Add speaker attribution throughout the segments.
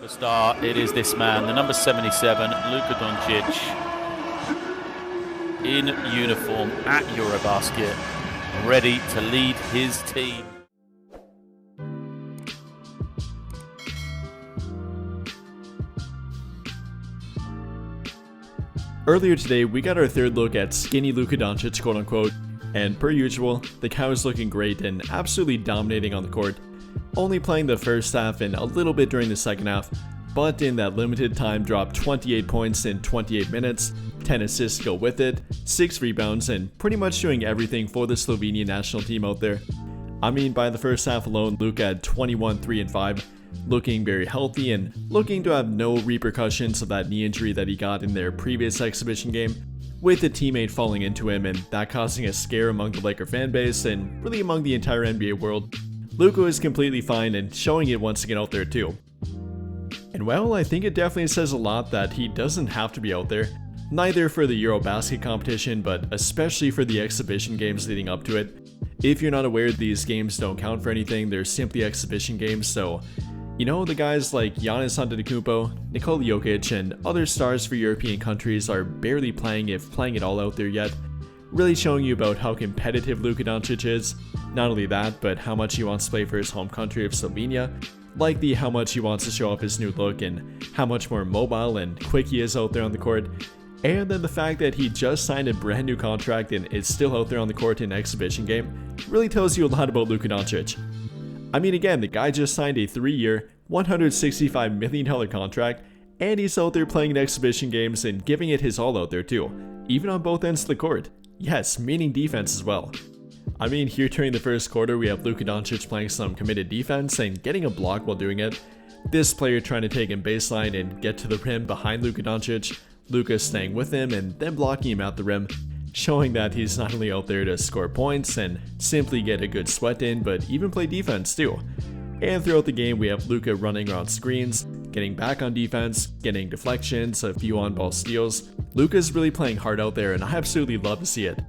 Speaker 1: Star, it is this man, the number 77, Luka Doncic, in uniform at Eurobasket, ready to lead his team.
Speaker 2: Earlier today, we got our third look at skinny Luka Doncic, quote unquote, and per usual, the guy was looking great and absolutely dominating on the court, only playing the first half and a little bit during the second half, but in that limited time dropped 28 points in 28 minutes, 10 assists go with it, 6 rebounds, and pretty much doing everything for the Slovenian national team out there. I mean, by the first half alone, Luka had 21, 3, and 5, looking very healthy and looking to have no repercussions of that knee injury that he got in their previous exhibition game, with a teammate falling into him and that causing a scare among the Laker fanbase and really among the entire NBA world. Luka is completely fine and showing it once again out there too. And well, I think it definitely says a lot that he doesn't have to be out there, neither for the Eurobasket competition, but especially for the exhibition games leading up to it. If you're not aware, these games don't count for anything, they're simply exhibition games, so you know, the guys like Giannis Antetokounmpo, Nikola Jokic, and other stars for European countries are barely playing, if playing at all, out there yet, really showing you about how competitive Luka Doncic is. Not only that, but how much he wants to play for his home country of Slovenia, likely how much he wants to show off his new look and how much more mobile and quick he is out there on the court, and then the fact that he just signed a brand new contract and is still out there on the court in an exhibition game really tells you a lot about Luka Doncic. I mean, again, the guy just signed a 3-year, $165 million contract, and he's out there playing in exhibition games and giving it his all out there too, even on both ends of the court. Yes, meaning defense as well. I mean, here during the first quarter, we have Luka Doncic playing some committed defense and getting a block while doing it. This player trying to take him baseline and get to the rim behind Luka Doncic, Luka staying with him and then blocking him at the rim, showing that he's not only out there to score points and simply get a good sweat in, but even play defense too. And throughout the game, we have Luka running around screens, getting back on defense, getting deflections, a few on-ball steals. Luka's really playing hard out there, and I absolutely love to see it.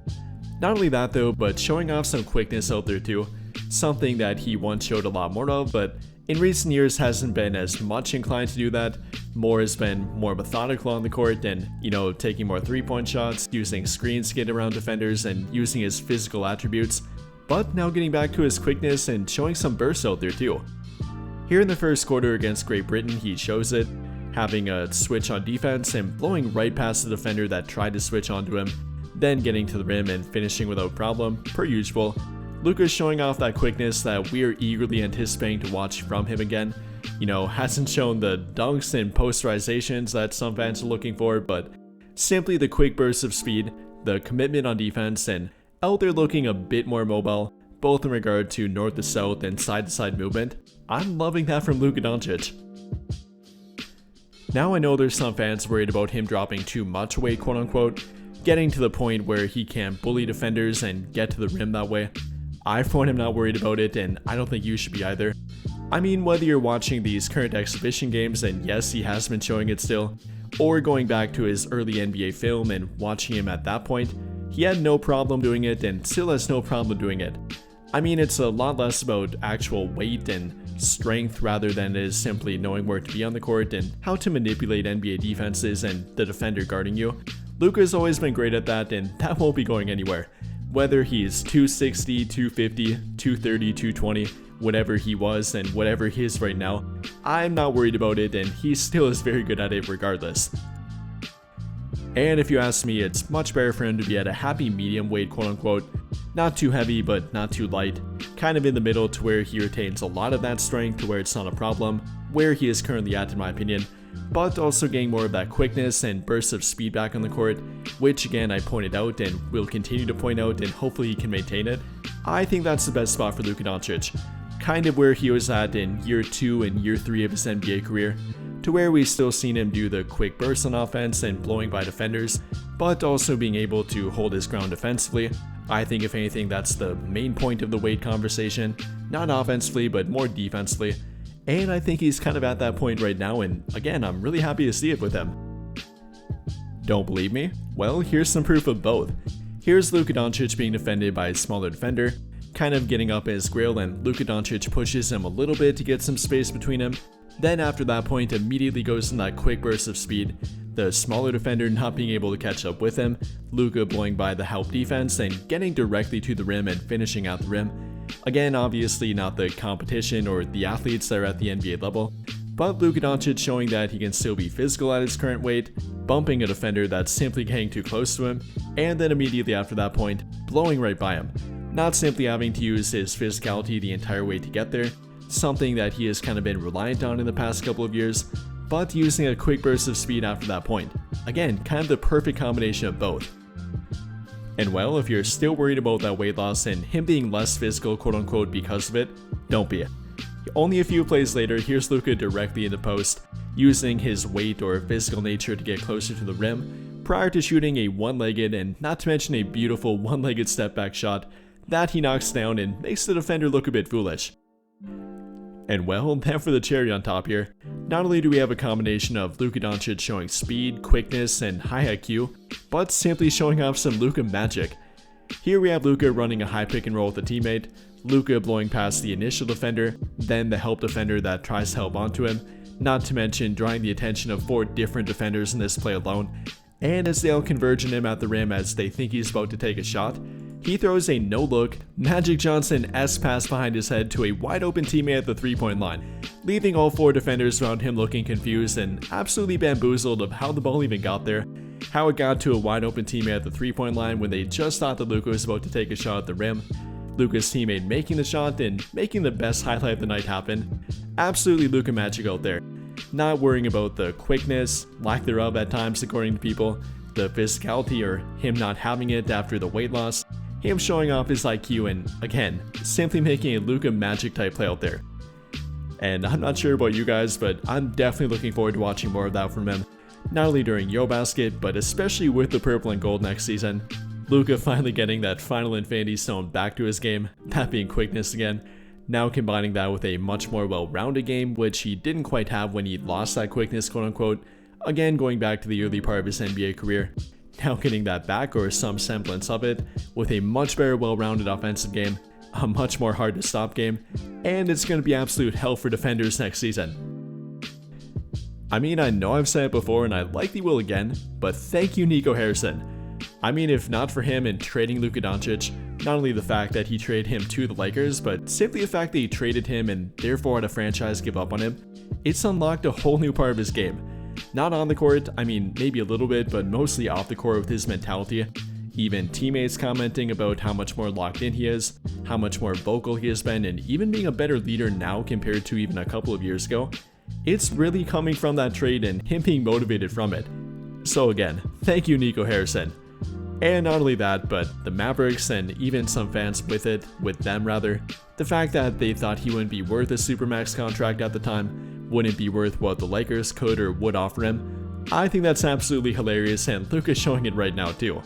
Speaker 2: Not only that though, but showing off some quickness out there too, something that he once showed a lot more of, but in recent years hasn't been as much inclined to do that. More has been more methodical on the court and, you know, taking more three-point shots, using screens to get around defenders, and using his physical attributes, but now getting back to his quickness and showing some bursts out there too. Here in the first quarter against Great Britain, he shows it, having a switch on defense and blowing right past the defender that tried to switch onto him, then getting to the rim and finishing without problem, per usual. Luka's showing off that quickness that we're eagerly anticipating to watch from him again. You know, hasn't shown the dunks and posterizations that some fans are looking for, but simply the quick bursts of speed, the commitment on defense, and out there looking a bit more mobile, both in regard to north to south and side to side movement. I'm loving that from Luka Doncic. Now I know there's some fans worried about him dropping too much weight, quote unquote, getting to the point where he can't bully defenders and get to the rim that way. I for one am not worried about it, and I don't think you should be either. I mean, whether you're watching these current exhibition games, and yes, he has been showing it still, or going back to his early NBA film and watching him at that point, he had no problem doing it and still has no problem doing it. I mean, it's a lot less about actual weight and strength rather than it is simply knowing where to be on the court and how to manipulate NBA defenses and the defender guarding you. Luka's always been great at that, and that won't be going anywhere. Whether he's 260, 250, 230, 220, whatever he was and whatever he is right now, I'm not worried about it, and he still is very good at it regardless. And if you ask me, it's much better for him to be at a happy medium weight, quote unquote, not too heavy but not too light, kind of in the middle to where he retains a lot of that strength to where it's not a problem, where he is currently at in my opinion, but also getting more of that quickness and bursts of speed back on the court, which again I pointed out and will continue to point out, and hopefully he can maintain it. I think that's the best spot for Luka Doncic, kind of where he was at in year 2 and year 3 of his NBA career, to where we've still seen him do the quick bursts on offense and blowing by defenders, but also being able to hold his ground defensively. I think if anything that's the main point of the weight conversation, not offensively but more defensively. And I think he's kind of at that point right now, and again, I'm really happy to see it with him. Don't believe me? Well, here's some proof of both. Here's Luka Doncic being defended by a smaller defender, kind of getting up his grill, and Luka Doncic pushes him a little bit to get some space between him. Then after that point immediately goes in that quick burst of speed, the smaller defender not being able to catch up with him, Luka blowing by the help defense and getting directly to the rim and finishing at the rim. Again, obviously not the competition or the athletes that are at the NBA level, but Luka Doncic showing that he can still be physical at his current weight, bumping a defender that's simply getting too close to him, and then immediately after that point, blowing right by him. Not simply having to use his physicality the entire way to get there, something that he has kind of been reliant on in the past couple of years, but using a quick burst of speed after that point. Again, kind of the perfect combination of both. And well, if you're still worried about that weight loss and him being less physical quote unquote because of it, don't be. Only a few plays later, here's Luka directly into post, using his weight or physical nature to get closer to the rim, prior to shooting a one-legged and not to mention a beautiful one-legged step back shot that he knocks down and makes the defender look a bit foolish. And well, then for the cherry on top here, not only do we have a combination of Luka Doncic showing speed, quickness, and high IQ, but simply showing off some Luka magic. Here we have Luka running a high pick and roll with a teammate, Luka blowing past the initial defender, then the help defender that tries to help onto him, not to mention drawing the attention of 4 different defenders in this play alone, and as they all converge on him at the rim as they think he's about to take a shot, he throws a no-look, Magic Johnson-esque pass behind his head to a wide-open teammate at the 3-point line, leaving all 4 defenders around him looking confused and absolutely bamboozled of how the ball even got there, how it got to a wide-open teammate at the 3-point line when they just thought that Luka was about to take a shot at the rim, Luka's teammate making the shot and making the best highlight of the night happen. Absolutely Luka magic out there. Not worrying about the quickness, lack thereof at times according to people, the physicality or him not having it after the weight loss, him showing off his IQ, and again, simply making a Luka magic type play out there. And I'm not sure about you guys, but I'm definitely looking forward to watching more of that from him, not only during Eurobasket, but especially with the purple and gold next season. Luka finally getting that final Infinity Stone back to his game, that being quickness again, now combining that with a much more well-rounded game, which he didn't quite have when he lost that quickness quote unquote, again going back to the early part of his NBA career. Now getting that back, or some semblance of it, with a much better well-rounded offensive game, a much more hard to stop game, and it's going to be absolute hell for defenders next season. I mean, I know I've said it before and I likely will again, but thank you Nico Harrison. I mean, if not for him in trading Luka Doncic, not only the fact that he traded him to the Lakers, but simply the fact that he traded him and therefore had a franchise give up on him, it's unlocked a whole new part of his game. Not on the court, I mean maybe a little bit, but mostly off the court with his mentality. Even teammates commenting about how much more locked in he is, how much more vocal he has been, and even being a better leader now compared to even a couple of years ago. It's really coming from that trade and him being motivated from it. So again, thank you Nico Harrison. And not only that, but the Mavericks and even some fans with them, the fact that they thought he wouldn't be worth a Supermax contract at the time, wouldn't be worth what the Lakers could or would offer him, I think that's absolutely hilarious and Luka's showing it right now too.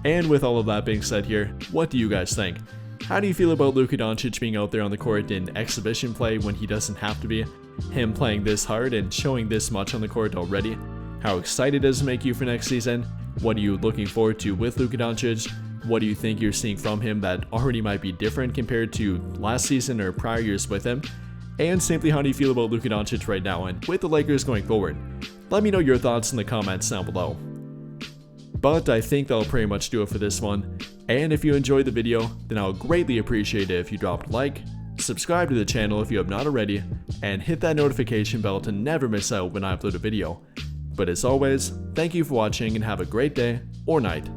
Speaker 2: And with all of that being said here, what do you guys think? How do you feel about Luka Doncic being out there on the court in exhibition play when he doesn't have to be? Him playing this hard and showing this much on the court already? How excited does it make you for next season? What are you looking forward to with Luka Doncic? What do you think you're seeing from him that already might be different compared to last season or prior years with him? And simply, how do you feel about Luka Doncic right now and with the Lakers going forward? Let me know your thoughts in the comments down below. But I think that'll pretty much do it for this one. And if you enjoyed the video, then I'll greatly appreciate it if you dropped a like, subscribe to the channel if you have not already, and hit that notification bell to never miss out when I upload a video. But as always, thank you for watching and have a great day or night.